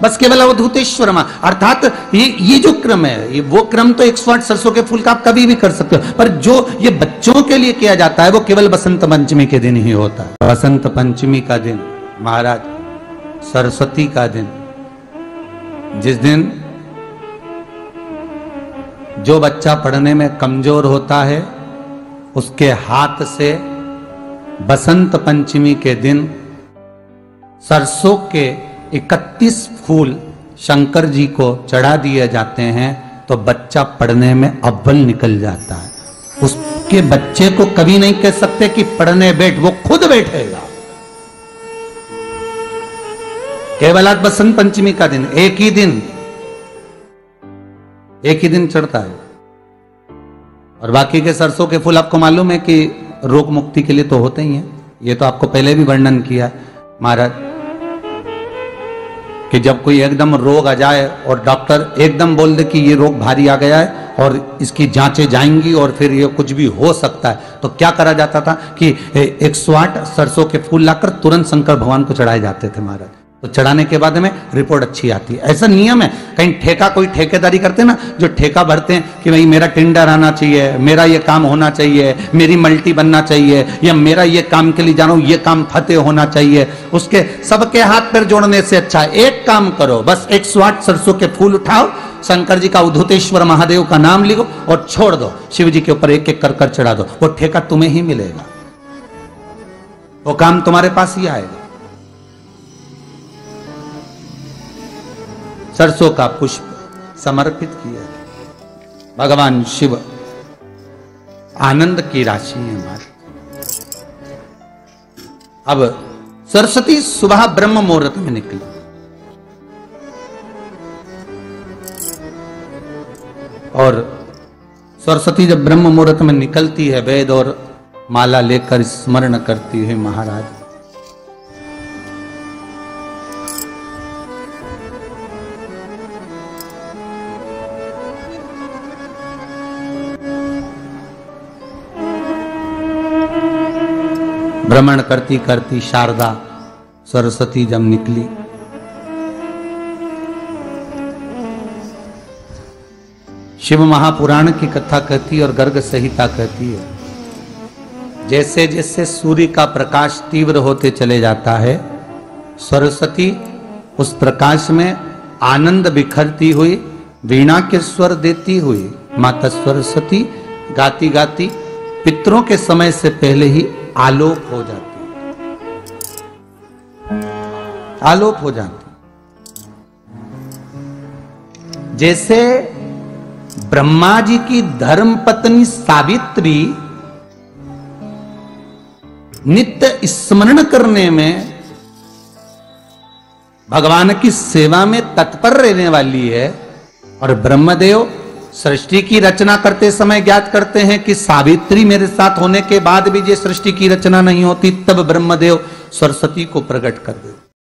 बस केवल अवधूतेश्वर मां, अर्थात ये जो क्रम है, ये वो क्रम तो 108 सरसों के फूल का आप कभी भी कर सकते हो, पर जो ये बच्चों के लिए किया जाता है वो केवल बसंत पंचमी के दिन ही होता है। बसंत पंचमी का दिन महाराज, सरस्वती का दिन, जिस दिन जो बच्चा पढ़ने में कमजोर होता है उसके हाथ से बसंत पंचमी के दिन सरसों के 31 फूल शंकर जी को चढ़ा दिए जाते हैं, तो बच्चा पढ़ने में अव्वल निकल जाता है। उसके बच्चे को कभी नहीं कह सकते कि पढ़ने बैठ, वो खुद बैठेगा। केवल आज बसंत पंचमी का दिन, एक ही दिन चढ़ता है, और बाकी के सरसों के फूल आपको मालूम है कि रोग मुक्ति के लिए तो होते ही हैं। ये तो आपको पहले भी वर्णन किया महाराज कि जब कोई एकदम रोग आ जाए और डॉक्टर एकदम बोल दे कि ये रोग भारी आ गया है और इसकी जांचें जाएंगी और फिर ये कुछ भी हो सकता है, तो क्या करा जाता था कि 108 सरसों के फूल लाकर तुरंत शंकर भगवान को चढ़ाए जाते थे महाराज। तो चढ़ाने के बाद में रिपोर्ट अच्छी आती है। ऐसा नियम है। कहीं ठेका, कोई ठेकेदारी करते हैं ना, जो ठेका भरते हैं कि भाई मेरा टेंडर आना चाहिए, मेरा ये काम होना चाहिए, मेरी मल्टी बनना चाहिए, या मेरा ये काम के लिए जा रहा हूं, ये काम फतेह होना चाहिए, उसके सबके हाथ पैर जोड़ने से अच्छा एक काम करो, बस 108 सरसों के फूल उठाओ, शंकर जी का उद्धतेश्वर महादेव का नाम लिखो और छोड़ दो, शिव जी के ऊपर एक एक कर चढ़ा दो, वो ठेका तुम्हें ही मिलेगा, वो काम तुम्हारे पास ही आएगा। सरसों का पुष्प समर्पित किया, भगवान शिव आनंद की राशि है हमारी। अब सरस्वती सुबह ब्रह्म मुहूर्त में निकली, और सरस्वती जब ब्रह्म मुहूर्त में निकलती है, वेद और माला लेकर स्मरण करती है महाराज, भ्रमण करती करती शारदा सरस्वती जब निकली, शिव महापुराण की कथा कहती है और गर्ग संहिता कहती है, जैसे जैसे सूर्य का प्रकाश तीव्र होते चले जाता है, सरस्वती उस प्रकाश में आनंद बिखरती हुई, वीणा के स्वर देती हुई माता सरस्वती गाती गाती पितरों के समय से पहले ही आलोप हो जाती, आलोप हो जाती। जैसे ब्रह्मा जी की धर्म पत्नी सावित्री नित्य स्मरण करने में, भगवान की सेवा में तत्पर रहने वाली है, और ब्रह्मदेव सृष्टि की रचना करते समय ज्ञात करते हैं कि सावित्री मेरे साथ होने के बाद भी ये सृष्टि की रचना नहीं होती, तब ब्रह्मदेव सरस्वती को प्रकट कर देते।